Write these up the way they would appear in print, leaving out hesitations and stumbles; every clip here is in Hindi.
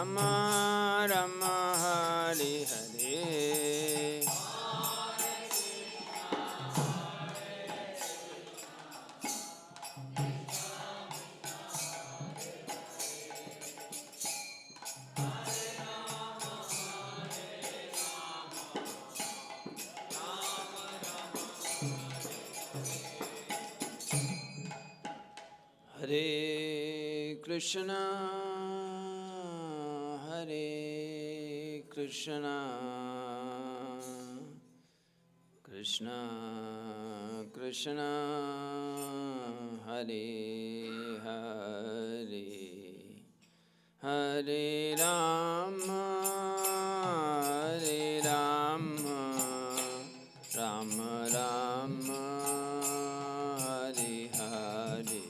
Ram Hare Hare. Hare Krishna, Hare Krishna, Krishna Krishna, Hare Hare, Hare Rama, Hare Rama, Rama Rama, Hare Hare.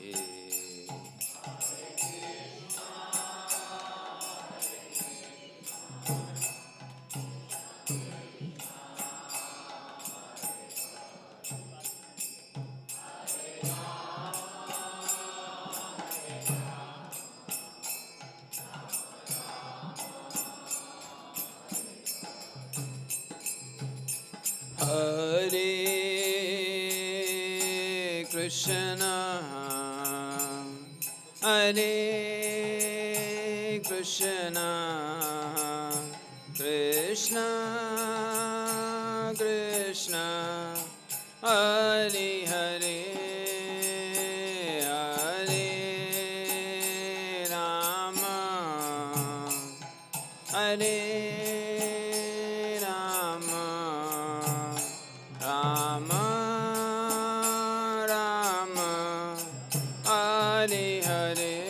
Hare Krishna, Hare Krishna, Krishna Krishna, Hare Hare, Hare Rama, Hare Rama, Rama Rama, Hare Hare.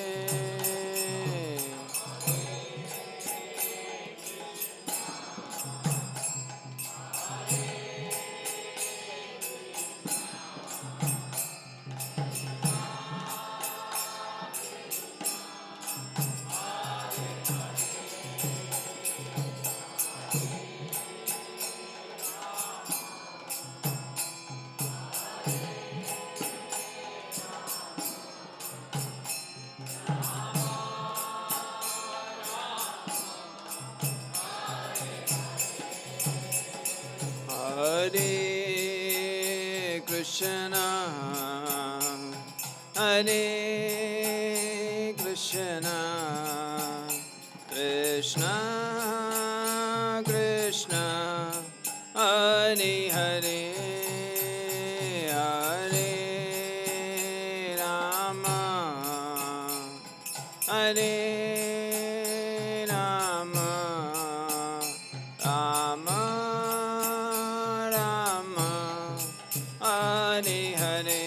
Hare Krishna, Hare Krishna, Krishna Krishna, Hare Hare, Hare Rama, Hare Rama, Rama Hare Hare.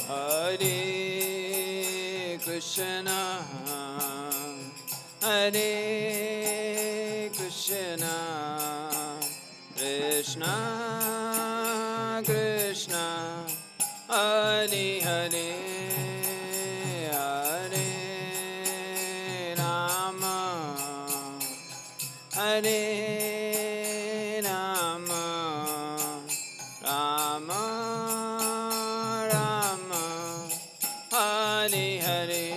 Hare Krishna, Hare Krishna, Krishna Krishna, Hare Hare, Hare Rama, Hare Rama, Rama Rama, Hare Hare.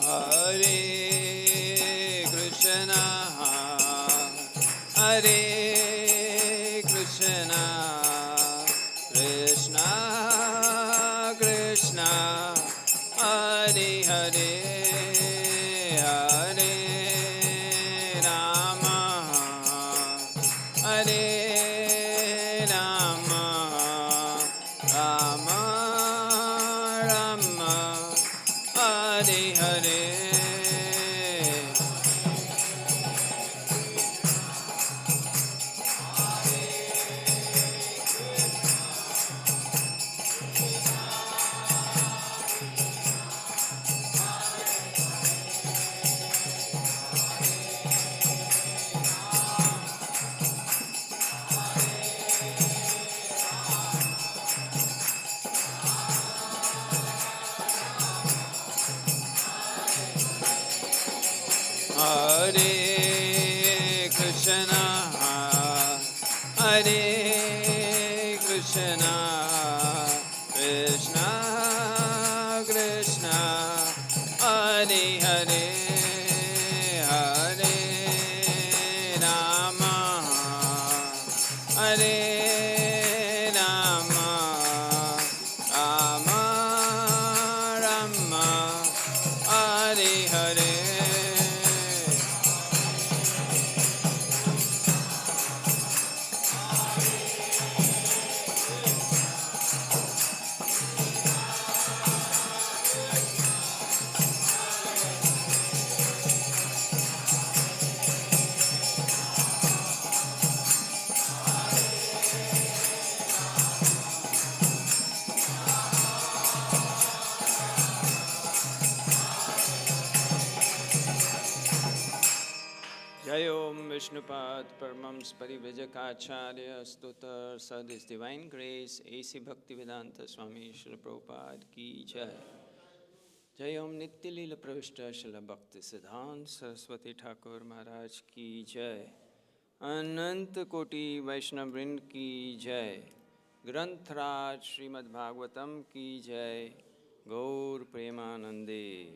Hare Krishna, Hare Krishna, Krishna Krishna Hare Hare Hare Rama Hare Rama Rama Rama Hare Hare Hare Krishna Hare Krishna Krishna Krishna Hare Hare Hare Rama Hare Rama Rama Rama Hare Hare Jai Om Vishnupad Paramams Parivrajakacharya Stutar Sad His Divine Grace A.C. Bhaktivedanta Swami Srila Prabhupada Ki Jai. Jai Om Nitya Leela Pravishta Srila Bhakti Siddhant Saraswati Thakur Maharaj Ki Jai. Anant Koti Vaishnav Vrind Ki Jai. Granth-raj Srimad Bhagavatam Ki Jai. Gaur Premanande.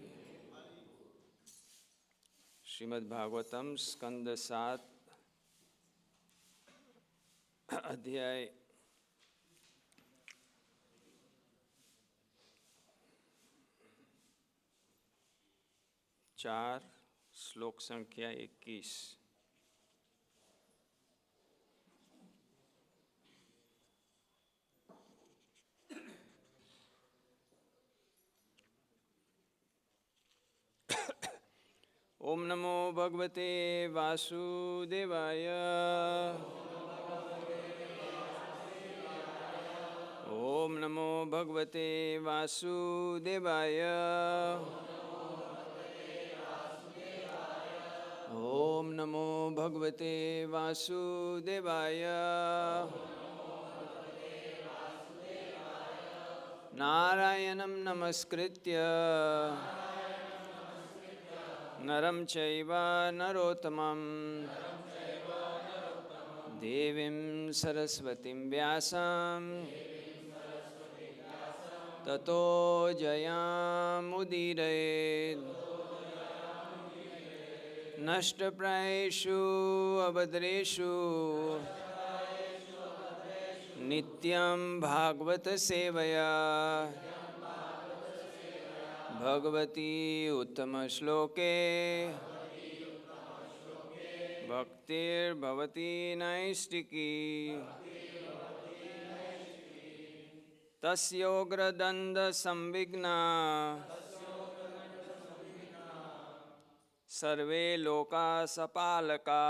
Shrimad Bhagavatam स्कंद 7 अध्याय 4 श्लोक संख्या 21। ओम नमो भगवते वासुदेवाय। ओम नमो भगवते वासुदेवाय। ओम नमो भगवते वासुदेवाय। नारायणं नमस्कृत्य नरं चैव नरोत्तमं देवीं सरस्वतीं व्यासं ततो जयामुदीरयेत्। नष्टप्रायेषु अभद्रेषु नित्यं भागवत सेवया भगवती उत्तम श्लोके भक्तिर्भवती नैष्टिकी। तस्योग्रदण्ड संविघ्ना सर्वे लोका सपालका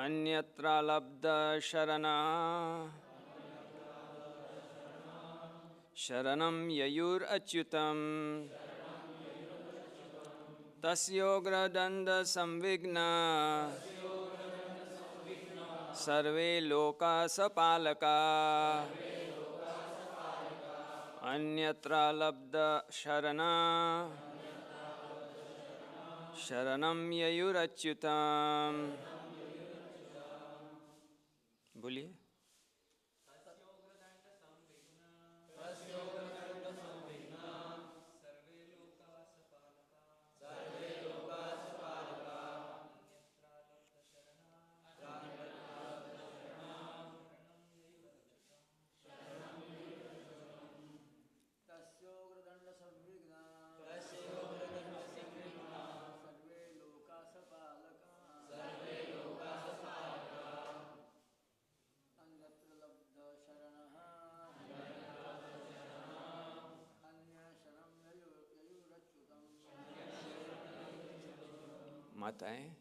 अन्यत्र लब्ध शरणा शरणं ययुरच्युतं। तस्योग्रदण्ड संविघ्ना सर्वे लोका सपालका अन्यत्र लब्ध शरणा शरणं ययुरच्युतं। बोलिए। माताएं।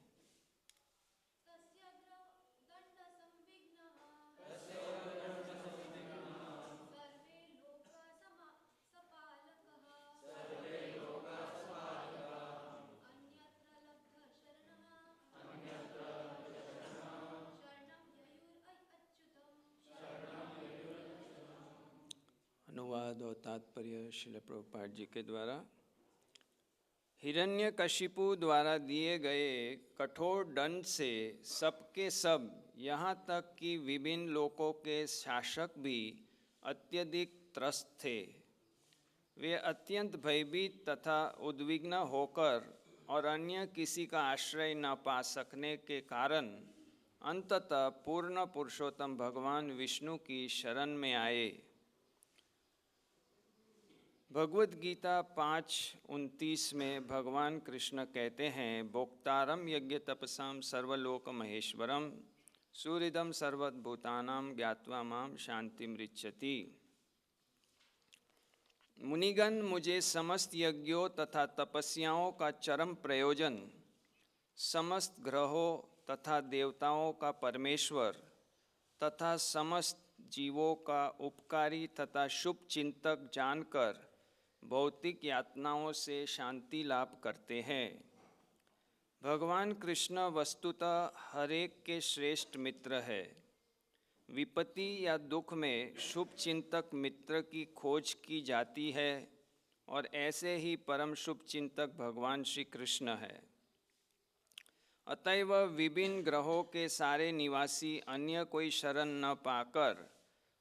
अनुवाद और तात्पर्य श्रील प्रभुपाद जी के द्वारा। हिरण्यकशिपु द्वारा दिए गए कठोर दंड से सबके सब, यहाँ तक कि विभिन्न लोकों के शासक भी अत्यधिक त्रस्त थे। वे अत्यंत भयभीत तथा उद्विग्न होकर और अन्य किसी का आश्रय न पा सकने के कारण अंततः पूर्ण पुरुषोत्तम भगवान विष्णु की शरण में आए। भगवद गीता 5:29 में भगवान कृष्ण कहते हैं, भोक्तारम यज्ञ तपसाम सर्वलोक महेश्वरम सूर्यदम सर्वभूतानां ज्ञात्वा माम शांति मृच्छति। मुनिगण, मुझे समस्त यज्ञों तथा तपस्याओं का चरम प्रयोजन, समस्त ग्रहों तथा देवताओं का परमेश्वर तथा समस्त जीवों का उपकारी तथा शुभ चिंतक जानकर भौतिक यातनाओं से शांति लाभ करते हैं। भगवान कृष्ण वस्तुतः हर एक के श्रेष्ठ मित्र है। विपत्ति या दुख में शुभ चिंतक मित्र की खोज की जाती है और ऐसे ही परम शुभ चिंतक भगवान श्री कृष्ण है। अतएव विभिन्न ग्रहों के सारे निवासी अन्य कोई शरण न पाकर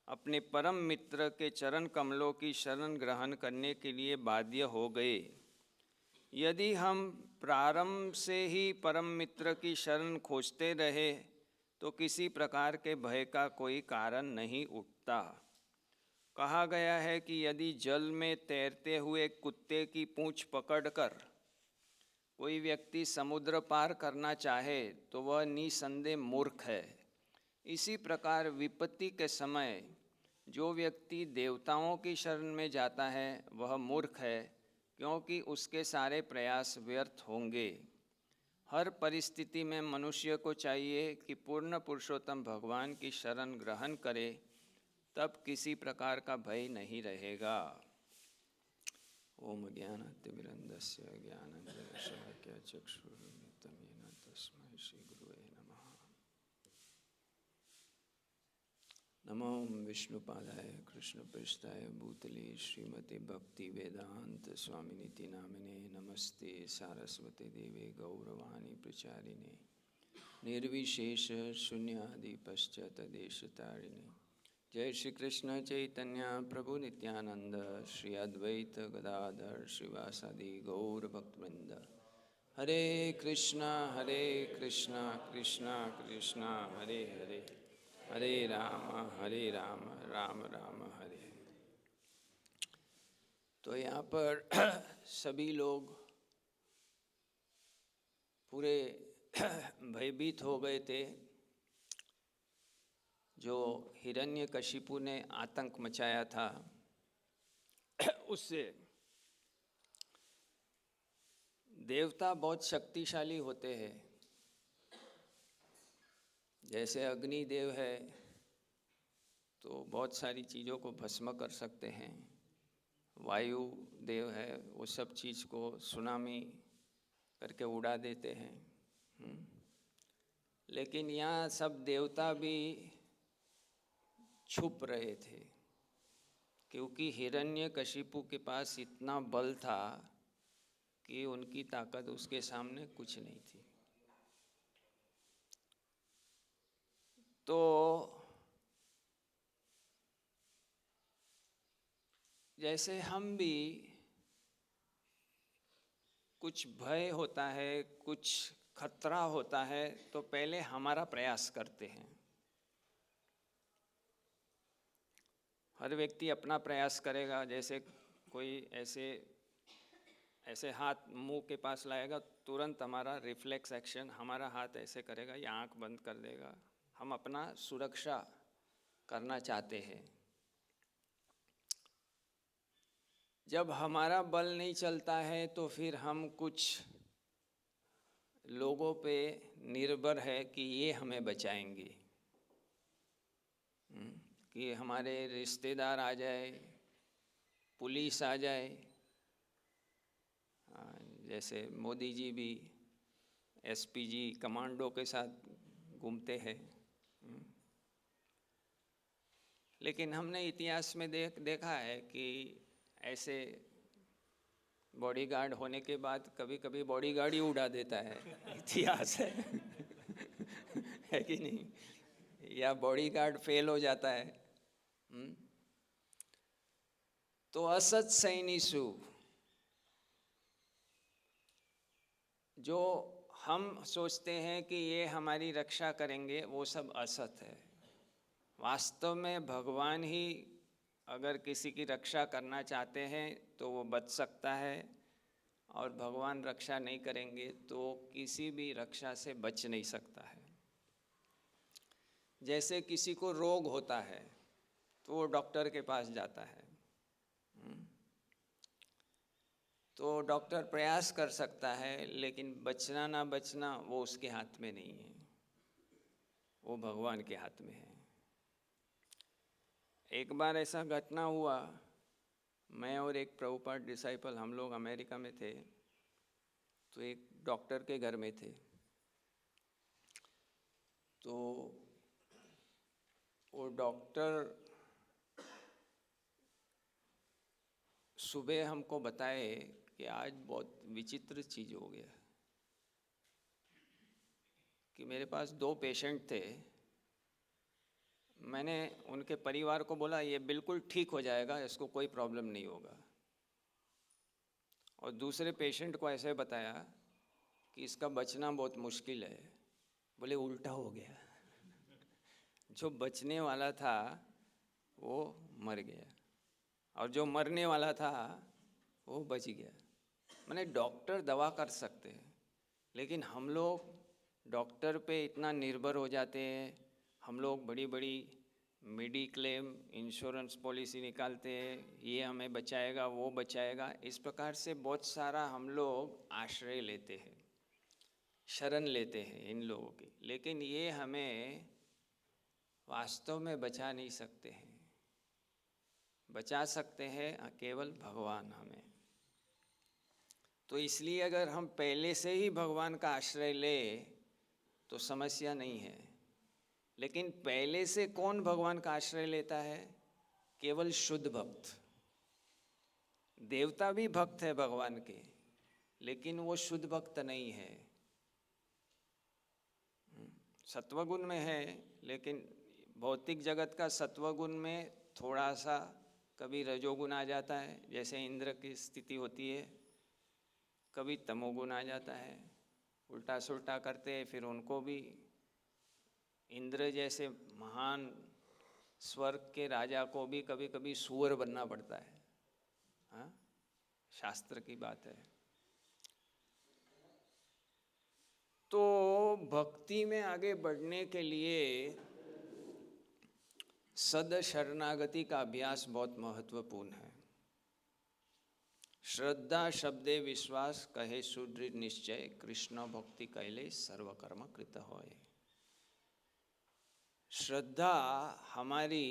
अपने परम मित्र के चरण कमलों की शरण ग्रहण करने के लिए बाध्य हो गए। यदि हम प्रारंभ से ही परम मित्र की शरण खोजते रहे तो किसी प्रकार के भय का कोई कारण नहीं उठता। कहा गया है कि यदि जल में तैरते हुए कुत्ते की पूंछ पकड़कर कोई व्यक्ति समुद्र पार करना चाहे तो वह निसंदेह मूर्ख है। इसी प्रकार विपत्ति के समय जो व्यक्ति देवताओं की शरण में जाता है वह मूर्ख है, क्योंकि उसके सारे प्रयास व्यर्थ होंगे। हर परिस्थिति में मनुष्य को चाहिए कि पूर्ण पुरुषोत्तम भगवान की शरण ग्रहण करे, तब किसी प्रकार का भय नहीं रहेगा। ओम ज्ञानातिमिरन्दस्य ज्ञानञ्जनशलाकया चक्षुरुन्मिलितं येन तस्मै श्रीगुरुवे नमः। नमो विष्णुपादाय कृष्णपृष्ठाय भूतले श्रीमते भक्ति वेदांत स्वामिनिति नामिने नमस्ते सारस्वती देवे गौरवाणी प्रचारिणे निर्विशेष शून्यादि पश्चात देशतारिणे। जय श्री कृष्ण चैतन्य प्रभु नित्यानंद श्री अद्वैत गदाधर श्रीवासादि गौर भक्तवृंद। हरे कृष्णा कृष्णा कृष्णा हरे हरे, हरे राम राम राम हरे। तो यहाँ पर सभी लोग पूरे भयभीत हो गए थे। जो हिरण्यकशिपु ने आतंक मचाया था उससे। देवता बहुत शक्तिशाली होते हैं। जैसे अग्निदेव है तो बहुत सारी चीज़ों को भस्म कर सकते हैं। वायु देव है, वो सब चीज़ को सुनामी करके उड़ा देते हैं। लेकिन यहाँ सब देवता भी छुप रहे थे, क्योंकि हिरण्यकशिपु के पास इतना बल था कि उनकी ताकत उसके सामने कुछ नहीं थी। तो जैसे हम भी कुछ भय होता है, कुछ खतरा होता है, तो पहले हमारा प्रयास करते हैं। हर व्यक्ति अपना प्रयास करेगा। जैसे कोई ऐसे हाथ मुंह के पास लाएगा, तुरंत हमारा रिफ्लेक्स एक्शन, हमारा हाथ ऐसे करेगा या आंख बंद कर देगा। हम अपना सुरक्षा करना चाहते हैं। जब हमारा बल नहीं चलता है तो फिर हम कुछ लोगों पे निर्भर है कि ये हमें बचाएंगे। कि हमारे रिश्तेदार आ जाए, पुलिस आ जाए, जैसे मोदी जी भी एसपीजी कमांडो के साथ घूमते हैं। लेकिन हमने इतिहास में देखा है कि ऐसे बॉडीगार्ड होने के बाद कभी कभी बॉडीगार्ड ही उड़ा देता है। इतिहास है कि नहीं? या बॉडीगार्ड फेल हो जाता है। तो असत सैनिसु, जो हम सोचते हैं कि ये हमारी रक्षा करेंगे, वो सब असत है। वास्तव में भगवान ही अगर किसी की रक्षा करना चाहते हैं तो वो बच सकता है, और भगवान रक्षा नहीं करेंगे तो किसी भी रक्षा से बच नहीं सकता है। जैसे किसी को रोग होता है तो वो डॉक्टर के पास जाता है, तो डॉक्टर प्रयास कर सकता है, लेकिन बचना ना बचना वो उसके हाथ में नहीं है, वो भगवान के हाथ में है। एक बार ऐसा घटना हुआ, मैं और एक प्रभुपाद डिसाइपल हम लोग अमेरिका में थे, तो एक डॉक्टर के घर में थे। तो वो डॉक्टर सुबह हमको बताए कि आज बहुत विचित्र चीज़ हो गया, कि मेरे पास 2 पेशेंट थे। मैंने उनके परिवार को बोला ये बिल्कुल ठीक हो जाएगा, इसको कोई प्रॉब्लम नहीं होगा। और दूसरे पेशेंट को ऐसे बताया कि इसका बचना बहुत मुश्किल है। बोले उल्टा हो गया। जो बचने वाला था वो मर गया, और जो मरने वाला था वो बच गया। माने डॉक्टर दवा कर सकते हैं, लेकिन हम लोग डॉक्टर पे इतना निर्भर हो जाते हैं। हम लोग बड़ी बड़ी मेडिक्लेम इंश्योरेंस पॉलिसी निकालते हैं, ये हमें बचाएगा, वो बचाएगा। इस प्रकार से बहुत सारा हम लोग आश्रय लेते हैं, शरण लेते हैं इन लोगों की, लेकिन ये हमें वास्तव में बचा नहीं सकते हैं। बचा सकते हैं केवल भगवान हमें। तो इसलिए अगर हम पहले से ही भगवान का आश्रय ले तो समस्या नहीं है। लेकिन पहले से कौन भगवान का आश्रय लेता है? केवल शुद्ध भक्त। देवता भी भक्त है भगवान के, लेकिन वो शुद्ध भक्त नहीं है। सत्वगुण में है, लेकिन भौतिक जगत का सत्वगुण में थोड़ा सा कभी रजोगुण आ जाता है, जैसे इंद्र की स्थिति होती है। कभी तमोगुण आ जाता है, उल्टा सुल्टा करते हैं, फिर उनको भी इंद्र जैसे महान स्वर्ग के राजा को भी कभी कभी सुअर बनना पड़ता है। हाँ, शास्त्र की बात है। तो भक्ति में आगे बढ़ने के लिए सद शरणागति का अभ्यास बहुत महत्वपूर्ण है। श्रद्धा शब्दे विश्वास, कहे सुदृढ़ निश्चय, कृष्ण भक्ति कैले सर्वकर्म कृत होय। श्रद्धा हमारी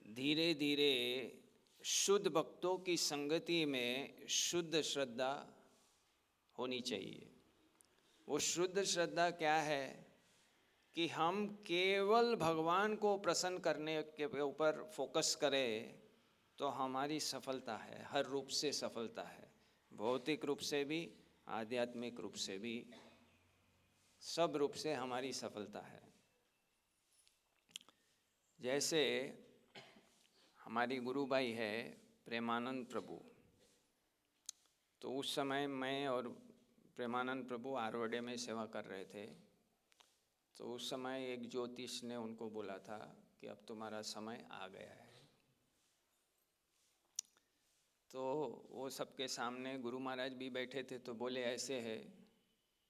धीरे धीरे शुद्ध भक्तों की संगति में शुद्ध श्रद्धा होनी चाहिए। वो शुद्ध श्रद्धा क्या है? कि हम केवल भगवान को प्रसन्न करने के ऊपर फोकस करें तो हमारी सफलता है, हर रूप से सफलता है। भौतिक रूप से भी, आध्यात्मिक रूप से भी, सब रूप से हमारी सफलता है। जैसे हमारी गुरुबाई है प्रेमानंद प्रभु, तो उस समय मैं और प्रेमानंद प्रभु आरवडे में सेवा कर रहे थे। तो उस समय एक ज्योतिष ने उनको बोला था कि अब तुम्हारा समय आ गया है। तो वो सबके सामने गुरु महाराज भी बैठे थे, तो बोले ऐसे है,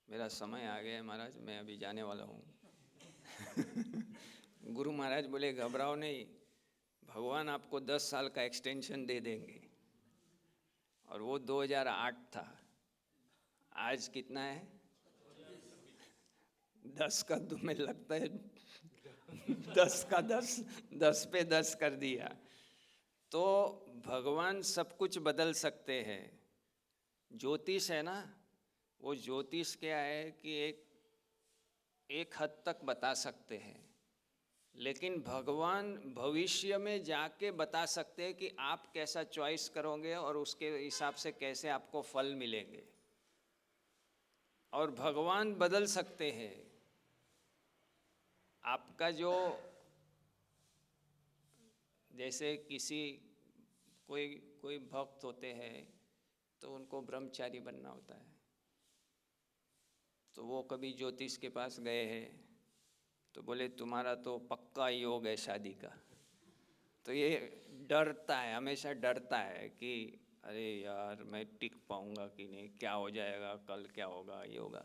मेरा समय आ गया है महाराज, मैं अभी जाने वाला हूँ। गुरु महाराज बोले घबराओ नहीं, भगवान आपको 10 साल का एक्सटेंशन दे देंगे। और वो 2008 था। आज कितना है? 10 का तुम्हें लगता है 10 का 10, 10 पे 10 कर दिया। तो भगवान सब कुछ बदल सकते हैं। ज्योतिष है ना, वो ज्योतिष क्या है कि एक हद तक बता सकते हैं, लेकिन भगवान भविष्य में जाके बता सकते हैं कि आप कैसा चॉइस करोगे और उसके हिसाब से कैसे आपको फल मिलेंगे। और भगवान बदल सकते हैं। आपका जो, जैसे कोई कोई भक्त होते हैं तो उनको ब्रह्मचारी बनना होता है, तो वो कभी ज्योतिष के पास गए हैं तो बोले तुम्हारा तो पक्का योग है शादी का। तो ये डरता है, हमेशा डरता है कि अरे यार मैं टिक पाऊंगा कि नहीं, क्या हो जाएगा, कल क्या होगा, ये होगा।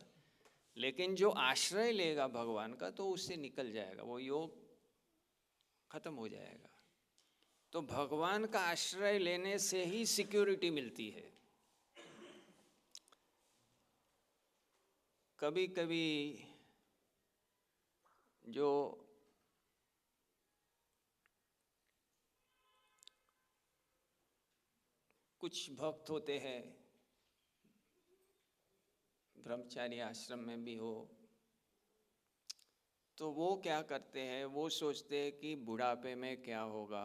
लेकिन जो आश्रय लेगा भगवान का तो उससे निकल जाएगा, वो योग खत्म हो जाएगा। तो भगवान का आश्रय लेने से ही सिक्योरिटी मिलती है। कभी कभी जो कुछ भक्त होते हैं, ब्रह्मचारी आश्रम में भी हो, तो वो क्या करते हैं, वो सोचते हैं कि बुढ़ापे में क्या होगा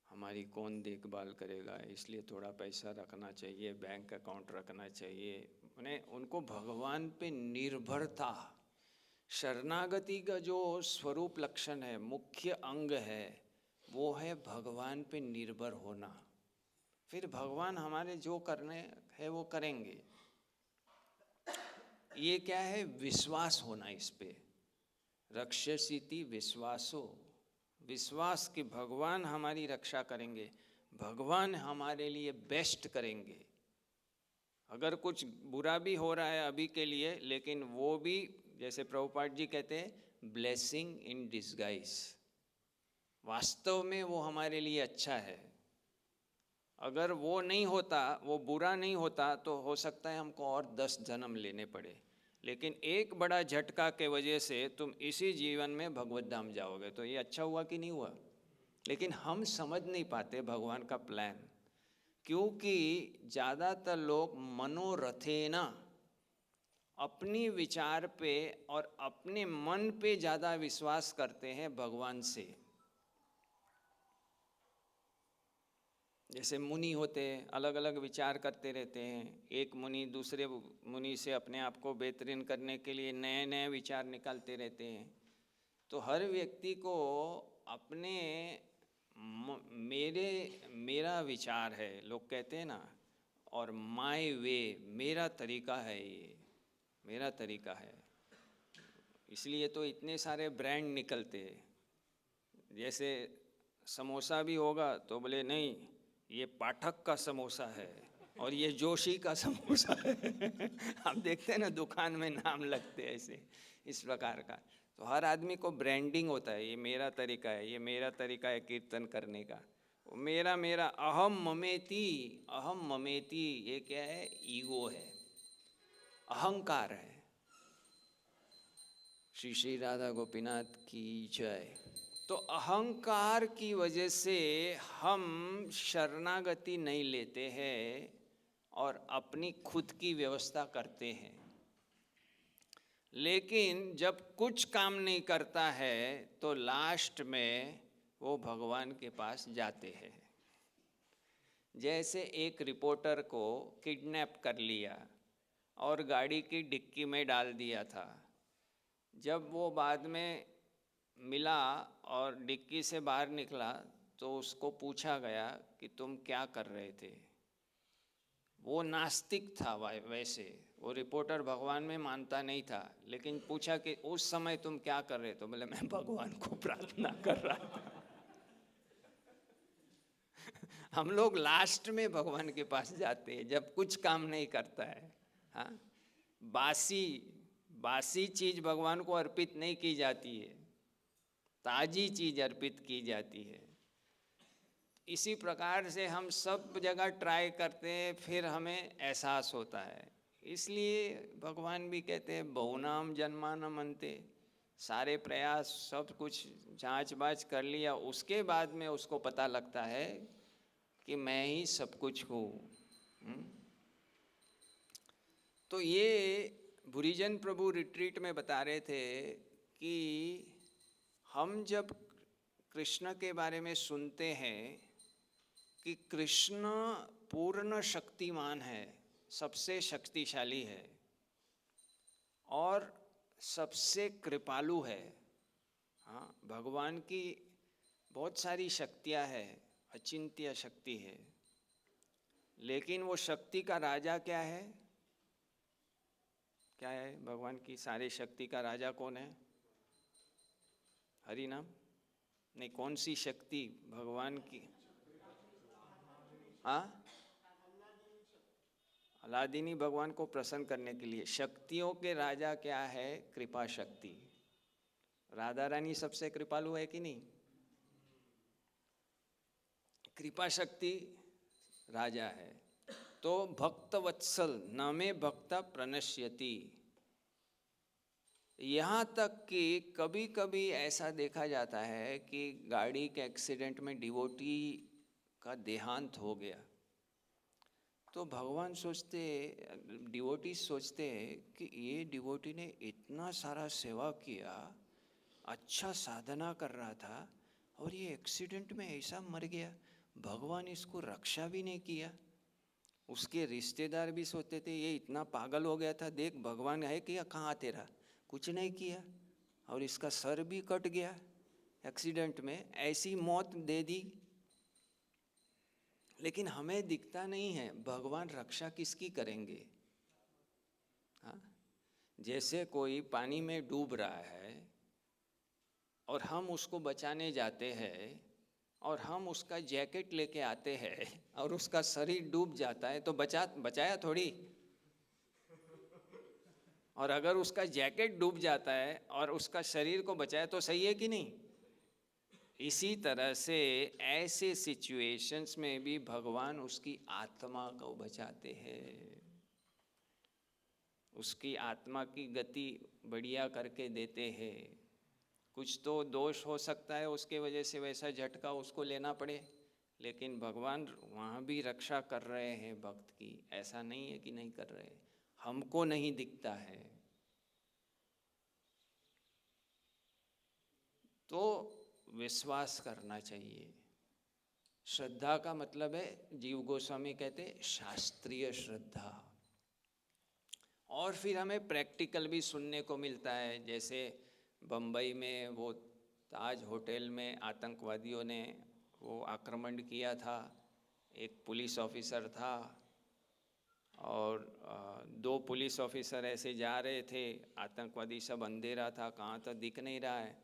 हमारी कौन देखभाल करेगा, इसलिए थोड़ा पैसा रखना चाहिए, बैंक अकाउंट रखना चाहिए। उनको भगवान पे निर्भरता, शरणागति का जो स्वरूप लक्षण है, मुख्य अंग है, वो है भगवान पे निर्भर होना। फिर भगवान हमारे जो करने है वो करेंगे। ये क्या है? विश्वास होना इस पे। रक्षसीति विश्वासो, विश्वास कि भगवान हमारी रक्षा करेंगे, भगवान हमारे लिए बेस्ट करेंगे। अगर कुछ बुरा भी हो रहा है अभी के लिए, लेकिन वो भी जैसे प्रभुपाद जी कहते हैं ब्लेसिंग इन डिस्गाइज, वास्तव में वो हमारे लिए अच्छा है। अगर वो नहीं होता, वो बुरा नहीं होता, तो हो सकता है हमको और 10 जन्म लेने पड़े, लेकिन एक बड़ा झटका के वजह से तुम इसी जीवन में भगवत धाम जाओगे। तो ये अच्छा हुआ कि नहीं हुआ? लेकिन हम समझ नहीं पाते भगवान का प्लान, क्योंकि ज़्यादातर लोग मनोरथेना, अपनी विचार पे और अपने मन पे ज़्यादा विश्वास करते हैं भगवान से। जैसे मुनि होते हैं, अलग अलग विचार करते रहते हैं। एक मुनि दूसरे मुनि से अपने आप को बेहतरीन करने के लिए नए नए विचार निकालते रहते हैं। तो हर व्यक्ति को अपने मेरा विचार है, लोग कहते हैं ना, और माय वे, मेरा तरीका है, ये मेरा तरीका है। इसलिए तो इतने सारे ब्रांड निकलते हैं। जैसे समोसा भी होगा तो बोले नहीं, ये पाठक का समोसा है और ये जोशी का समोसा है। आप देखते हैं ना दुकान में नाम लगते हैं ऐसे, इस प्रकार का। तो हर आदमी को ब्रांडिंग होता है, ये मेरा तरीका है, ये मेरा तरीका है कीर्तन करने का, मेरा मेरा अहम ममेती, ये क्या है? ईगो है, अहंकार है। श्री श्री राधा गोपीनाथ की जय। तो अहंकार की वजह से हम शरणागति नहीं लेते हैं और अपनी खुद की व्यवस्था करते हैं। लेकिन जब कुछ काम नहीं करता है तो लास्ट में वो भगवान के पास जाते हैं। जैसे एक रिपोर्टर को किडनैप कर लिया और गाड़ी की डिक्की में डाल दिया था। जब वो बाद में मिला और डिक्की से बाहर निकला तो उसको पूछा गया कि तुम क्या कर रहे थे। वो नास्तिक था, वैसे वो रिपोर्टर भगवान में मानता नहीं था, लेकिन पूछा कि उस समय तुम क्या कर रहे थे? तो बोले मैं भगवान को प्रार्थना कर रहा था। हम लोग लास्ट में भगवान के पास जाते हैं जब कुछ काम नहीं करता है। हाँ, बासी चीज भगवान को अर्पित नहीं की जाती है, ताजी चीज अर्पित की जाती है। इसी प्रकार से हम सब जगह ट्राई करते हैं, फिर हमें एहसास होता है। इसलिए भगवान भी कहते हैं बहुनाम जन्मानम अन्ते, सारे प्रयास सब कुछ जांच बाज कर लिया, उसके बाद में उसको पता लगता है कि मैं ही सब कुछ हूँ। तो ये बुरीजन प्रभु रिट्रीट में बता रहे थे कि हम जब कृष्ण के बारे में सुनते हैं कि कृष्ण पूर्ण शक्तिमान है, सबसे शक्तिशाली है और सबसे कृपालु है। हाँ, भगवान की बहुत सारी शक्तियाँ हैं, अचिंत्य शक्ति है, लेकिन वो शक्ति का राजा क्या है? क्या है भगवान की सारी शक्ति का राजा? कौन है? हरि नाम नहीं, कौन सी शक्ति भगवान की? हाँ, अलादीनी भगवान को प्रसन्न करने के लिए। शक्तियों के राजा क्या है? कृपा शक्ति। राधा रानी सबसे कृपालु है कि नहीं? कृपा शक्ति राजा है। तो भक्त वत्सल नामे भक्त प्रणश्यति, यहाँ तक कि कभी कभी ऐसा देखा जाता है कि गाड़ी के एक्सीडेंट में डिवोटी का देहांत हो गया, तो भगवान सोचते, डिवोटी सोचते कि ये डिवोटी ने इतना सारा सेवा किया, अच्छा साधना कर रहा था और ये एक्सीडेंट में ऐसा मर गया, भगवान इसको रक्षा भी नहीं किया। उसके रिश्तेदार भी सोचते थे ये इतना पागल हो गया था, देख भगवान है कि कहाँ तेरा, कुछ नहीं किया, और इसका सर भी कट गया एक्सीडेंट में, ऐसी मौत दे दी। लेकिन हमें दिखता नहीं है भगवान रक्षा किसकी करेंगे। हाँ, जैसे कोई पानी में डूब रहा है और हम उसको बचाने जाते हैं और हम उसका जैकेट लेके आते हैं और उसका शरीर डूब जाता है, तो बचाया थोड़ी। और अगर उसका जैकेट डूब जाता है और उसका शरीर को बचाया तो सही है कि नहीं? इसी तरह से ऐसे सिचुएशंस में भी भगवान उसकी आत्मा को बचाते हैं, उसकी आत्मा की गति बढ़िया करके देते हैं। कुछ तो दोष हो सकता है, उसके वजह से वैसा झटका उसको लेना पड़े, लेकिन भगवान वहाँ भी रक्षा कर रहे हैं भक्त की, ऐसा नहीं है कि नहीं कर रहे, हमको नहीं दिखता है। तो विश्वास करना चाहिए। श्रद्धा का मतलब है, जीव गोस्वामी कहते शास्त्रीय श्रद्धा। और फिर हमें प्रैक्टिकल भी सुनने को मिलता है, जैसे बम्बई में वो ताज होटल में आतंकवादियों ने वो आक्रमण किया था, एक पुलिस ऑफिसर था और दो पुलिस ऑफिसर ऐसे जा रहे थे, आतंकवादी, सब अंधेरा था, कहाँ तक दिख नहीं रहा है।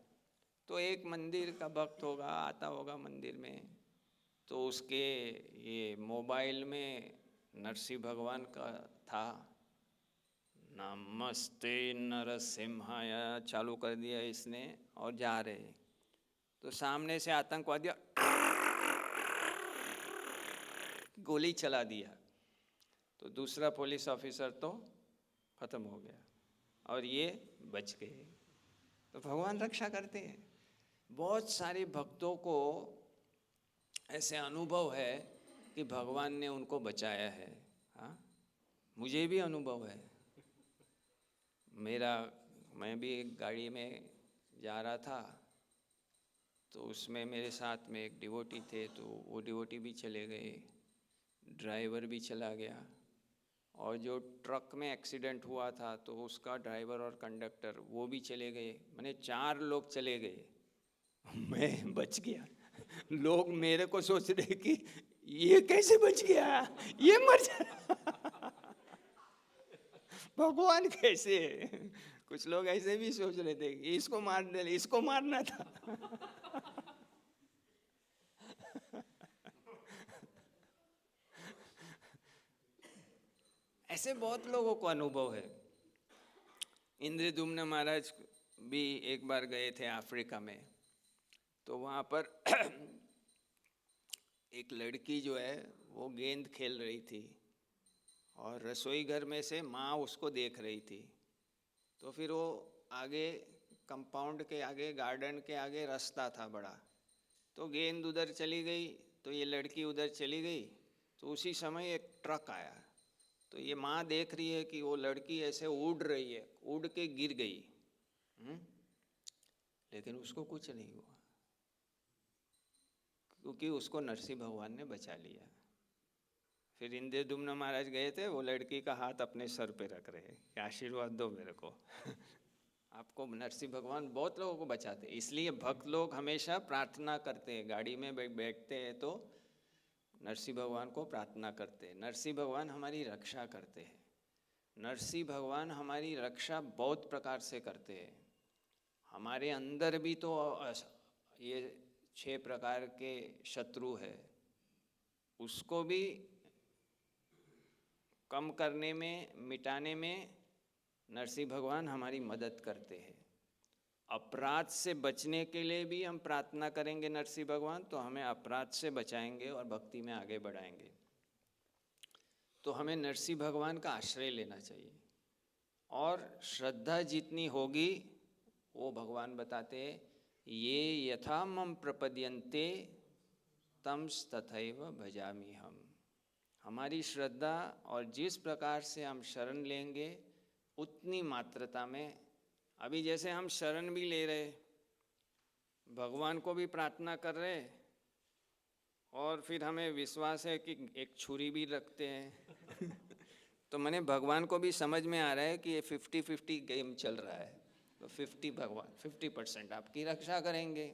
तो एक मंदिर का भक्त होगा, आता होगा मंदिर में, तो उसके ये मोबाइल में नरसिंह भगवान का था, नमस्ते नरसिम्हाय चालू कर दिया इसने और जा रहे, तो सामने से आतंकवादी गोली चला दिया, तो दूसरा पुलिस ऑफिसर तो खत्म हो गया और ये बच गए। तो भगवान रक्षा करते हैं। बहुत सारे भक्तों को ऐसे अनुभव है कि भगवान ने उनको बचाया है। हाँ, मुझे भी अनुभव है। मैं भी एक गाड़ी में जा रहा था, तो उसमें मेरे साथ में एक डिवोटी थे, तो वो डिवोटी भी चले गए, ड्राइवर भी चला गया, और जो ट्रक में एक्सीडेंट हुआ था तो उसका ड्राइवर और कंडक्टर वो भी चले गए, मैंने 4 लोग चले गए, मैं बच गया। लोग मेरे को सोच रहे कि ये कैसे बच गया, ये मर जा भगवान कैसे? कुछ लोग ऐसे भी सोच रहे थे कि इसको मार दे, इसको मारना था। ऐसे बहुत लोगों को अनुभव है। इंद्रदुम्न महाराज भी एक बार गए थे अफ्रीका में, तो वहाँ पर एक लड़की जो है वो गेंद खेल रही थी और रसोई घर में से माँ उसको देख रही थी। तो फिर वो आगे कंपाउंड के आगे, गार्डन के आगे रास्ता था बड़ा, तो गेंद उधर चली गई, तो ये लड़की उधर चली गई। तो उसी समय एक ट्रक आया, तो ये माँ देख रही है कि वो लड़की ऐसे उड़ रही है, उड़ के गिर गई। लेकिन उसको कुछ नहीं हुआ, क्योंकि उसको नरसिंह भगवान ने बचा लिया। फिर इंद्रद्युम्न महाराज गए थे, वो लड़की का हाथ अपने सर पे रख रहे कि आशीर्वाद दो मेरे को। आपको नरसिंह भगवान बहुत लोगों को बचाते हैं, इसलिए भक्त लोग हमेशा प्रार्थना करते हैं। गाड़ी में बैठते हैं तो नरसिंह भगवान को प्रार्थना करते हैं। नरसिंह भगवान हमारी रक्षा करते हैं। नरसिंह भगवान हमारी रक्षा बहुत प्रकार से करते हैं। हमारे अंदर भी तो ये 6 प्रकार के शत्रु है, उसको भी कम करने में, मिटाने में नरसिंह भगवान हमारी मदद करते हैं। अपराध से बचने के लिए भी हम प्रार्थना करेंगे नरसिंह भगवान, तो हमें अपराध से बचाएंगे और भक्ति में आगे बढ़ाएंगे। तो हमें नरसिंह भगवान का आश्रय लेना चाहिए, और श्रद्धा जितनी होगी, वो भगवान बताते हैं, ये यथा मम प्रपद्यन्ते तम तथैव भजामि हम। हमारी श्रद्धा और जिस प्रकार से हम शरण लेंगे उतनी मात्रता में, अभी जैसे हम शरण भी ले रहे, भगवान को भी प्रार्थना कर रहे, और फिर हमें विश्वास है कि एक छुरी भी रखते हैं। तो मैंने भगवान को भी समझ में आ रहा है कि ये 50-50 गेम चल रहा है। तो 50 भगवान, 50% आपकी रक्षा करेंगे।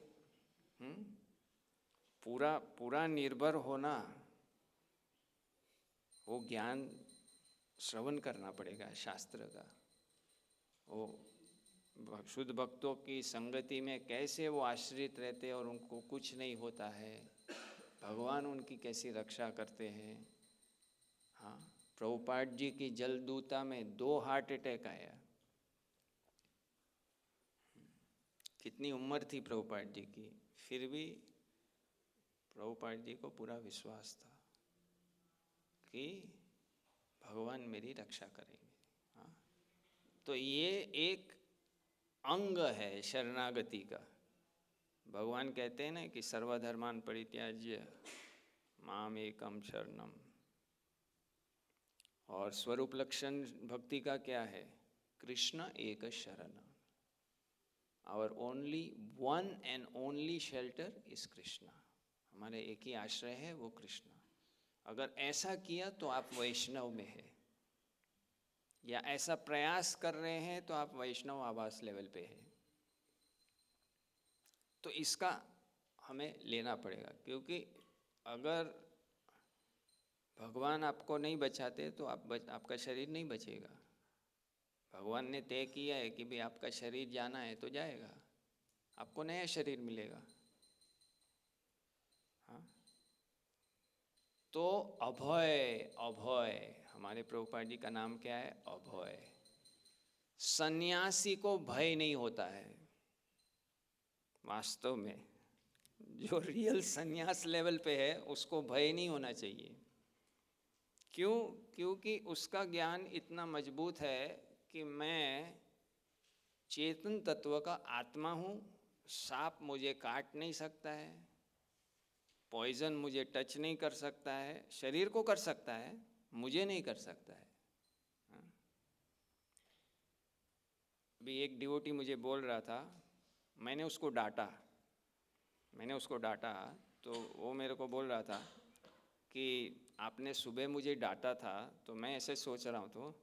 पूरा पूरा निर्भर होना, वो ज्ञान श्रवण करना पड़ेगा शास्त्र का। वो शुद्ध भक्तों की संगति में कैसे वो आश्रित रहते हैं और उनको कुछ नहीं होता है, भगवान उनकी कैसी रक्षा करते हैं। हाँ, प्रभुपाद जी की जलदूता में 2 हार्ट अटैक आया। कितनी उम्र थी प्रभुपाद जी की, फिर भी प्रभुपाद जी को पूरा विश्वास था कि भगवान मेरी रक्षा करेंगे। हाँ, तो ये एक अंग है शरणागति का। भगवान कहते हैं ना कि सर्वधर्मान परित्याज्य माम एकम शरणम। और स्वरूप लक्षण भक्ति का क्या है? कृष्ण एक शरण। Our only one and only shelter is Krishna. हमारे एक ही आश्रय है, वो कृष्ण। अगर ऐसा किया तो आप वैष्णव में है, या ऐसा प्रयास कर रहे हैं तो आप वैष्णव आवास लेवल पे है। तो इसका हमें लेना पड़ेगा, क्योंकि अगर भगवान आपको नहीं बचाते तो आपका शरीर नहीं बचेगा। भगवान ने तय किया है कि भाई आपका शरीर जाना है तो जाएगा, आपको नया शरीर मिलेगा। हाँ, तो अभय, अभय, हमारे प्रभुपाद जी का नाम क्या है? अभय। सन्यासी को भय नहीं होता है। वास्तव में जो रियल सन्यास लेवल पे है उसको भय नहीं होना चाहिए। क्यों? क्योंकि उसका ज्ञान इतना मजबूत है कि मैं चेतन तत्व का आत्मा हूँ, सांप मुझे काट नहीं सकता है, पॉइजन मुझे टच नहीं कर सकता है। शरीर को कर सकता है, मुझे नहीं कर सकता है। अभी एक डिवोटी मुझे बोल रहा था, मैंने उसको डांटा, तो वो मेरे को बोल रहा था कि आपने सुबह मुझे डांटा था, तो मैं ऐसे सोच रहा हूँ, तो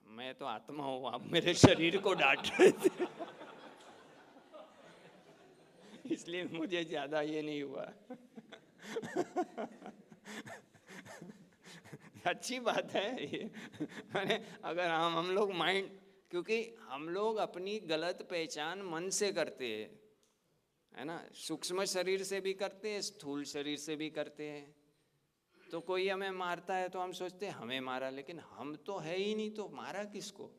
मैं तो आत्मा हूँ, आप मेरे शरीर को डांट रहे थे। इसलिए मुझे ज़्यादा ये नहीं हुआ। अच्छी बात है ये। मैंने अगर हम लोग माइंड, क्योंकि हम लोग अपनी गलत पहचान मन से करते हैं, है ना। सूक्ष्म शरीर से भी करते हैं, स्थूल शरीर से भी करते हैं। तो कोई हमें मारता है तो हम सोचते हैं हमें मारा, लेकिन हम तो है ही नहीं, तो मारा किसको?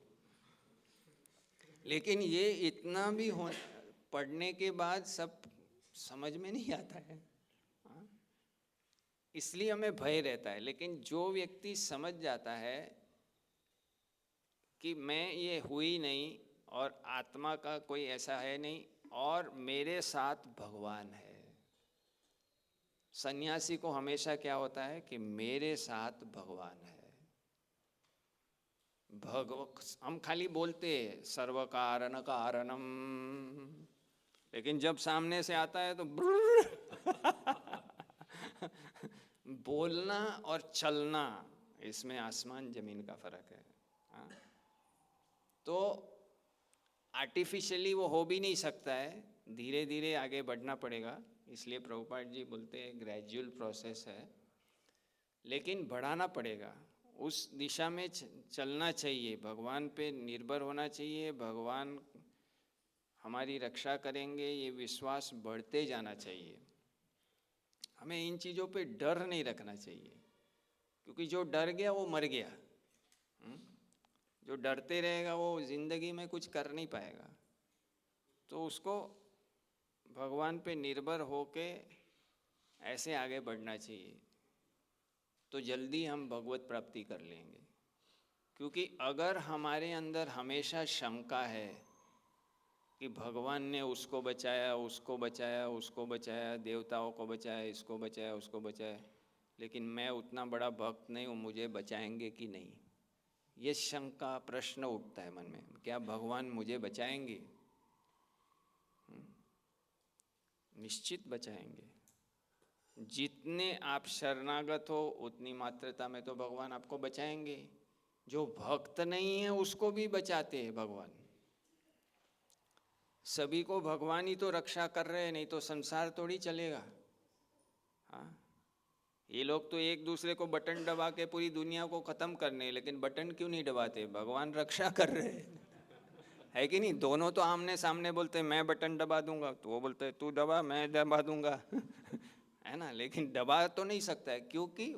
लेकिन ये इतना भी पढ़ने के बाद सब समझ में नहीं आता है। इसलिए हमें भय रहता है। लेकिन जो व्यक्ति समझ जाता है कि मैं ये हुई नहीं और आत्मा का कोई ऐसा है नहीं और मेरे साथ भगवान है। सन्यासी को हमेशा क्या होता है कि मेरे साथ भगवान है। हम खाली बोलते हैं सर्व कारण कारणम, लेकिन जब सामने से आता है तो बोलना और चलना, इसमें आसमान जमीन का फर्क है। हाँ? तो आर्टिफिशियली वो हो भी नहीं सकता है, धीरे धीरे आगे बढ़ना पड़ेगा। इसलिए प्रभुपाद जी बोलते हैं ग्रेजुअल प्रोसेस है, लेकिन बढ़ाना पड़ेगा। उस दिशा में चलना चाहिए, भगवान पे निर्भर होना चाहिए, भगवान हमारी रक्षा करेंगे, ये विश्वास बढ़ते जाना चाहिए। हमें इन चीज़ों पे डर नहीं रखना चाहिए, क्योंकि जो डर गया वो मर गया। जो डरते रहेगा वो जिंदगी में कुछ कर नहीं पाएगा। तो उसको भगवान पे निर्भर होके ऐसे आगे बढ़ना चाहिए, तो जल्दी हम भगवत प्राप्ति कर लेंगे। क्योंकि अगर हमारे अंदर हमेशा शंका है कि भगवान ने उसको बचाया, उसको बचाया, उसको बचाया, देवताओं को बचाया, इसको बचाया, उसको बचाया, लेकिन मैं उतना बड़ा भक्त नहीं हूँ, मुझे बचाएंगे कि नहीं, ये शंका प्रश्न उठता है मन में, क्या भगवान मुझे बचाएंगे? निश्चित बचाएंगे। जितने आप शरणागत हो उतनी मात्रता में तो भगवान आपको बचाएंगे। जो भक्त नहीं है उसको भी बचाते हैं भगवान। सभी को भगवान ही तो रक्षा कर रहे हैं, नहीं तो संसार थोड़ी चलेगा। हाँ, ये लोग तो एक दूसरे को बटन दबा के पूरी दुनिया को खत्म करने, लेकिन बटन क्यों नहीं दबाते? भगवान रक्षा कर रहे हैं, है कि नहीं? दोनों तो आमने सामने बोलते हैं मैं बटन दबा दूंगा, तो वो बोलते हैं तू दबा, मैं दबा दूंगा है ना? लेकिन दबा तो नहीं सकता है, क्योंकि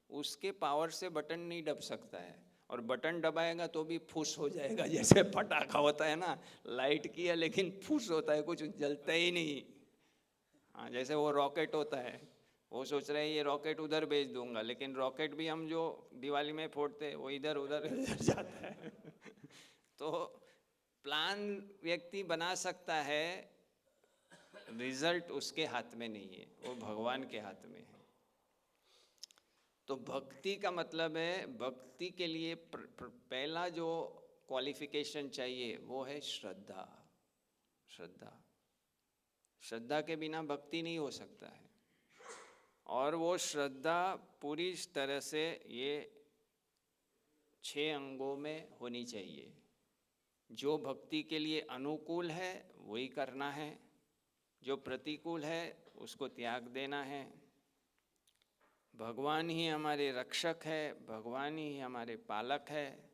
उसके पावर से बटन नहीं दब सकता है। और बटन दबाएगा तो भी फुस हो जाएगा, जैसे पटाखा होता है ना, लाइट किया लेकिन फुस होता है, कुछ जलता ही नहीं। हाँ, जैसे वो रॉकेट होता है, वो सोच रहे हैं ये रॉकेट उधर भेज दूंगा, लेकिन रॉकेट भी हम जो दिवाली में फोड़ते हैं वो इधर उधर जाता है तो प्लान व्यक्ति बना सकता है, रिजल्ट उसके हाथ में नहीं है, वो भगवान के हाथ में है। तो भक्ति का मतलब है, भक्ति के लिए पहला जो क्वालिफिकेशन चाहिए वो है श्रद्धा। श्रद्धा, श्रद्धा के बिना भक्ति नहीं हो सकता है। और वो श्रद्धा पूरी तरह से ये 6 अंगों में होनी चाहिए। जो भक्ति के लिए अनुकूल है वही करना है, जो प्रतिकूल है उसको त्याग देना है। भगवान ही हमारे रक्षक है, भगवान ही हमारे पालक है।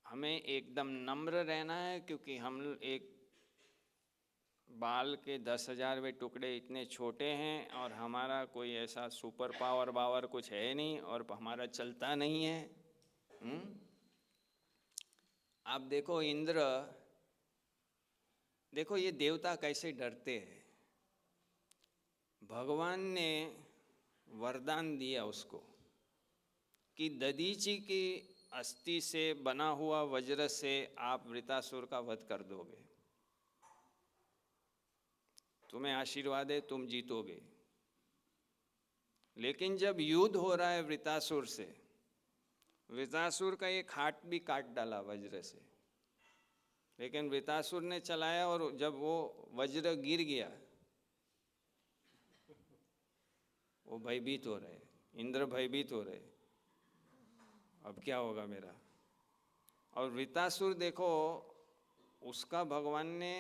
हमें एकदम नम्र रहना है, क्योंकि हम एक बाल के 10,000वें टुकड़े इतने छोटे हैं और हमारा कोई ऐसा सुपर पावर कुछ है नहीं और हमारा चलता नहीं है। आप देखो इंद्र, देखो ये देवता कैसे डरते हैं। भगवान ने वरदान दिया उसको कि दधीची की अस्थि से बना हुआ वज्र से आप वृतासुर का वध कर दोगे, तुम्हें आशीर्वाद है, तुम जीतोगे। लेकिन जब युद्ध हो रहा है वृतासुर से, वृतासुर का एक हाथ भी काट डाला वज्र से, लेकिन वृतासुर ने चलाया और जब वो वज्र गिर गया, वो भयभीत हो रहे, इंद्र भयभीत हो रहे, अब क्या होगा मेरा। और वृतासुर देखो, उसका भगवान ने